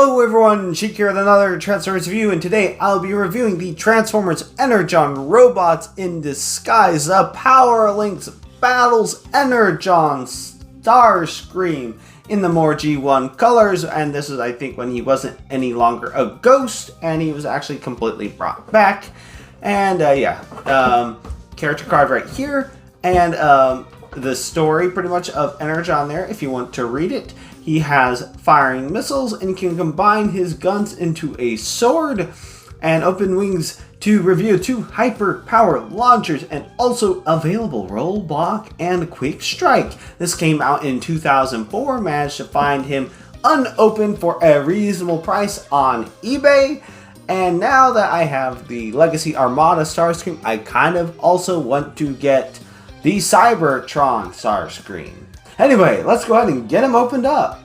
Hello everyone, Sheek here with another Transformers review, and today I'll be reviewing the Transformers Energon Robots in Disguise, the Power Links Battles Energon Starscream in the more G1 colors, and this is, I think, when he wasn't any longer a ghost, and he was actually completely brought back. And character card right here, and the story pretty much of Energon there, if you want to read it. He has firing missiles and can combine his guns into a sword and open wings to reveal 2 hyper power launchers, and also available rollback and quick strike. This came out in 2004, managed to find him unopened for a reasonable price on eBay. And now that I have the Legacy Armada Starscream, I kind of also want to get the Cybertron Starscream. Anyway, let's go ahead and get him opened up.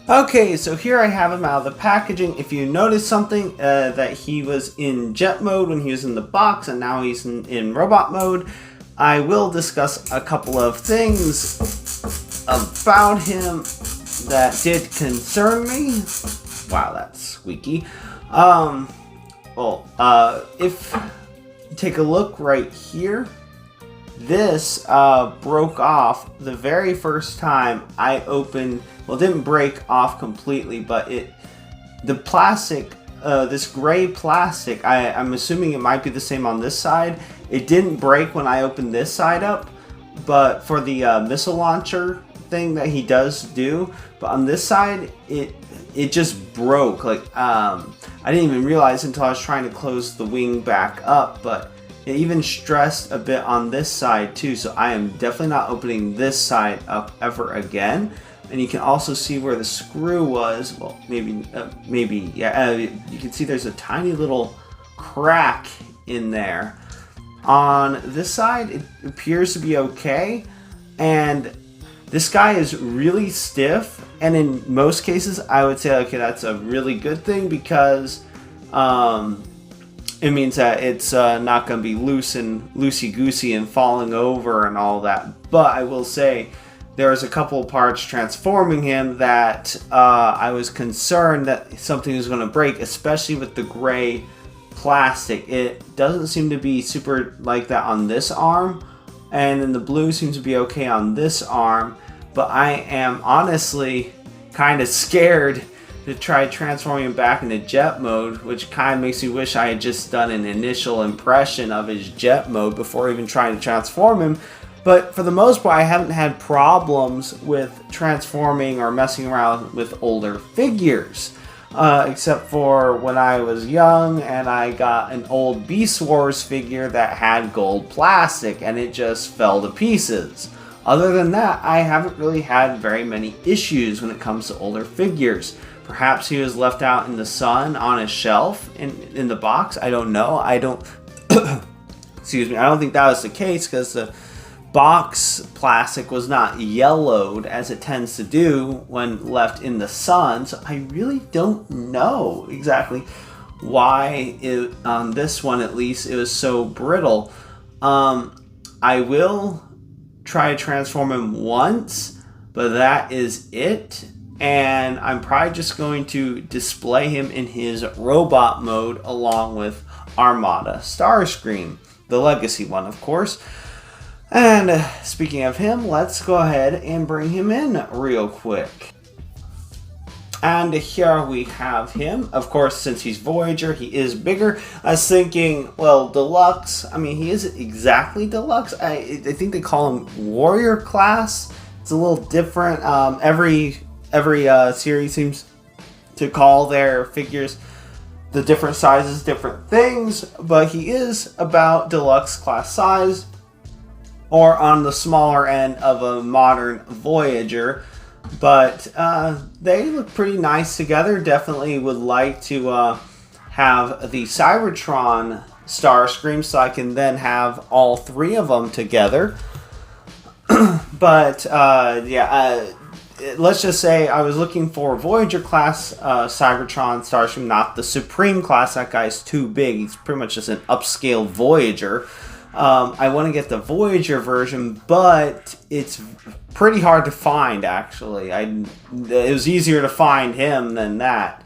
Okay, so here I have him out of the packaging. If you notice something, that he was in jet mode when he was in the box, and now he's in robot mode. I will discuss a couple of things about him that did concern me. Wow, that's squeaky. If you take a look right here, this broke off the very first time I opened. Well, it didn't break off completely, but the plastic, this gray plastic, I'm assuming it might be the same on this side. It didn't break when I opened this side up, but for the missile launcher thing that he does do, but on this side, it just broke. Like, I didn't even realize until I was trying to close the wing back up, but it even stressed a bit on this side too, so I am definitely not opening this side up ever again. And you can also see where the screw was. Well, maybe, yeah. You can see there's a tiny little crack in there. On this side, it appears to be okay, and this guy is really stiff. And in most cases, I would say, okay, that's a really good thing, because it means that it's not going to be loose and loosey-goosey and falling over and all that. But I will say there was a couple of parts transforming him that I was concerned that something was going to break, especially with the gray plastic. It doesn't seem to be super like that on this arm, and then the blue seems to be okay on this arm. But I am honestly kind of scared to try transforming him back into jet mode, which kind of makes me wish I had just done an initial impression of his jet mode before even trying to transform him. But for the most part, I haven't had problems with transforming or messing around with older figures, except for when I was young and I got an old Beast Wars figure that had gold plastic and it just fell to pieces. Other than that, I haven't really had very many issues when it comes to older figures. Perhaps he was left out in the sun on a shelf in the box. I don't know. I don't excuse me. I don't think that was the case, because the box plastic was not yellowed as it tends to do when left in the sun. So I really don't know exactly why on this one, at least, it was so brittle. I will try to transform him once, but that is it. And I'm probably just going to display him in his robot mode along with Armada Starscream, the Legacy one, of course. And speaking of him, let's go ahead and bring him in real quick. And here we have him. Of course, since he's Voyager, he is bigger. I was thinking, well, deluxe. I mean, he isn't exactly deluxe. I think they call him Warrior class. It's a little different. Every series seems to call their figures the different sizes different things, but he is about deluxe class size, or on the smaller end of a modern Voyager. But they look pretty nice together. Definitely would like to have the Cybertron Starscream, so I can then have all 3 of them together. But let's just say I was looking for Voyager class Cybertron Starscream, not the Supreme class. That guy's too big. He's pretty much just an upscale Voyager. I want to get the Voyager version, but it's pretty hard to find, actually. It was easier to find him than that.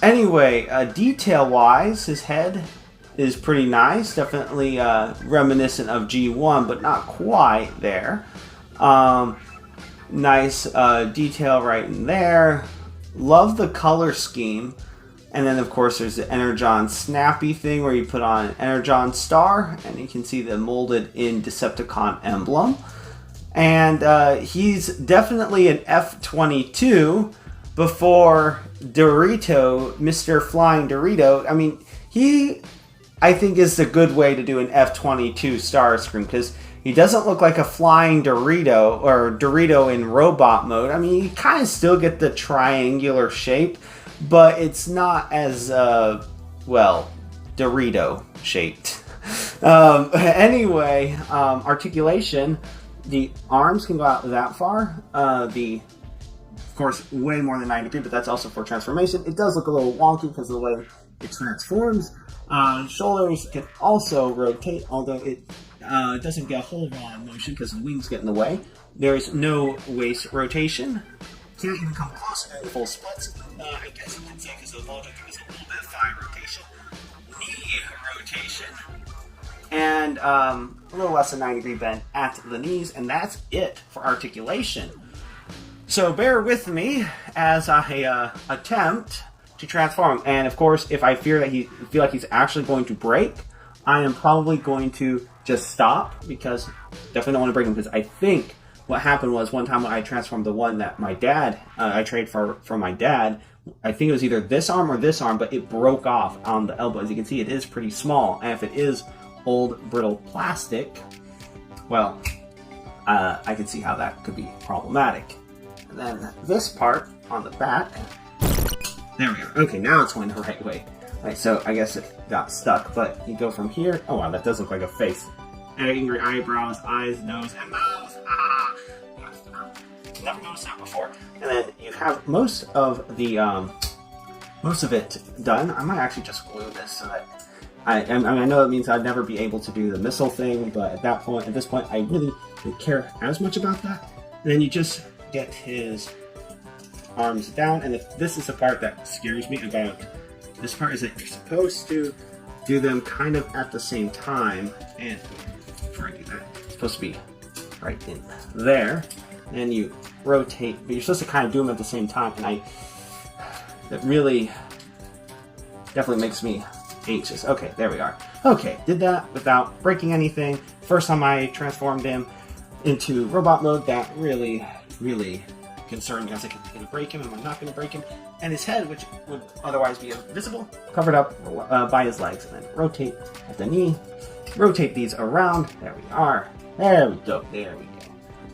Anyway, detail-wise, his head is pretty nice. Definitely reminiscent of G1, but not quite there. Nice detail right in there. Love the color scheme. And then, of course, there's the Energon snappy thing where you put on an Energon star, and you can see the molded-in Decepticon emblem. And he's definitely an F-22 before Dorito, Mr. Flying Dorito. I mean, I think is the good way to do an F-22 Starscream, because he doesn't look like a flying Dorito or Dorito in robot mode. I mean, you kind of still get the triangular shape, but it's not as, Dorito shaped. Anyway, articulation, the arms can go out that far. Of course, way more than 90 degrees, but that's also for transformation. It does look a little wonky because of the way it transforms. Shoulders can also rotate, although it doesn't get a whole raw motion because the wings get in the way. There's no waist rotation. Can't even come close to the full splits. I guess you can say because of the logic, there is a little bit of thigh rotation. Knee rotation. And a little less than 90-degree bend at the knees, and that's it for articulation. So bear with me as I attempt to transform him. And of course, if I feel like he's actually going to break, I am probably going to just stop, because definitely don't want to break him, because I think what happened was one time when I transformed the one that my dad, I traded for my dad, I think it was either this arm or this arm, but it broke off on the elbow. As you can see, it is pretty small, and if it is old brittle plastic, well, I can see how that could be problematic. And then this part on the back, there we are. Okay, now it's going the right way. Alright, so I guess it got stuck, but you go from here. Oh wow, that does look like a face. Angry eyebrows, eyes, nose, and mouth. Ah! Never noticed that before. And then you have most of it done. I might actually just glue this so that I know it means I'd never be able to do the missile thing, but at this point, I really don't care as much about that. And then you just get his arms down, and this is the part that scares me about this part, is that you're supposed to do them kind of at the same time, and before I do that, it's supposed to be right in there, and you rotate, but you're supposed to kind of do them at the same time, and that really definitely makes me anxious. Okay, there we are. Okay, did that without breaking anything. First time I transformed him into robot mode, that really concerned me. I was like, am I going to break him? Am I not going to break him? And his head, which would otherwise be invisible, covered up by his legs. And then rotate at the knee. Rotate these around. There we are. There we go. There we go.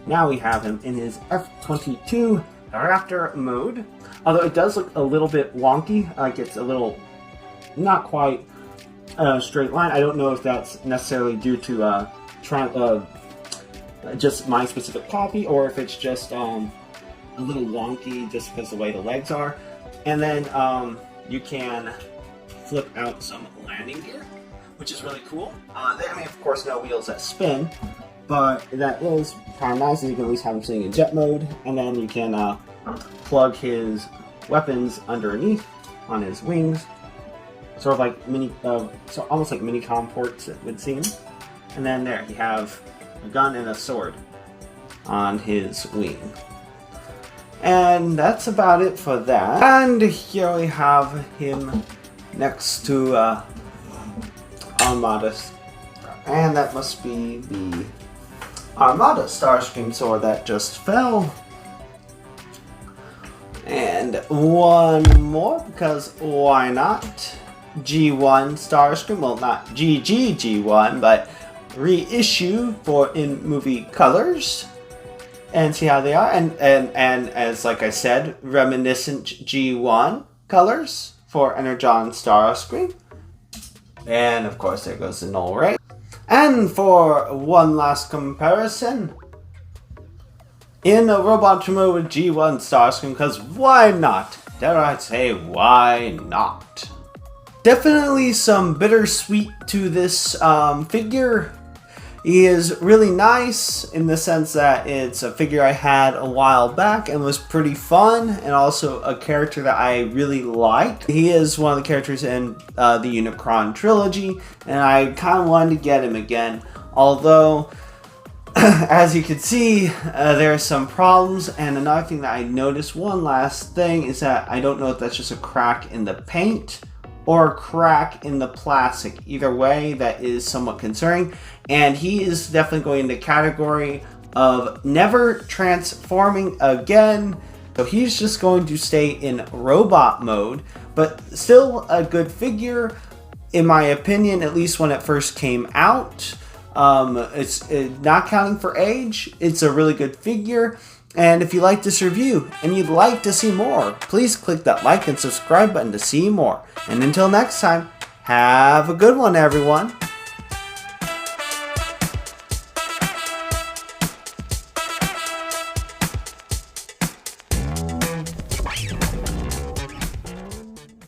Now we have him in his F-22 Raptor mode. Although it does look a little bit wonky. Like it's a little not quite a straight line. I don't know if that's necessarily due to just my specific copy, or if it's just a little wonky just because of the way the legs are. And then you can flip out some landing gear, which is really cool. They have, of course, no wheels that spin, but that is kind of nice. You can at least have him sitting in jet mode, and then you can plug his weapons underneath on his wings, sort of like almost like mini-com ports, it would seem. And then there you have a gun and a sword on his wing. And that's about it for that. And here we have him next to Armada. And that must be the Armada Starscream sword that just fell. And one more, because why not? G1 Starscream, well, not G1, but reissue for in movie colors, and see how they are. And as like I said, reminiscent G1 colors for Energon Starscream. And of course, there goes the null ray. And for one last comparison, in a robot mode with G1 Starscream, because why not? Dare I say, why not? Definitely some bittersweet to this figure. He is really nice in the sense that it's a figure I had a while back and was pretty fun, and also a character that I really like. He is one of the characters in the Unicron trilogy, and I kind of wanted to get him again. Although, as you can see, there are some problems, and another thing that I noticed, one last thing, is that I don't know if that's just a crack in the paint or a crack in the plastic. Either way, that is somewhat concerning, and he is definitely going in the category of never transforming again. So he's just going to stay in robot mode, but still a good figure, in my opinion, at least when it first came out. It's not counting for age, it's a really good figure. And if you like this review and you'd like to see more, please click that like and subscribe button to see more. And until next time, have a good one, everyone.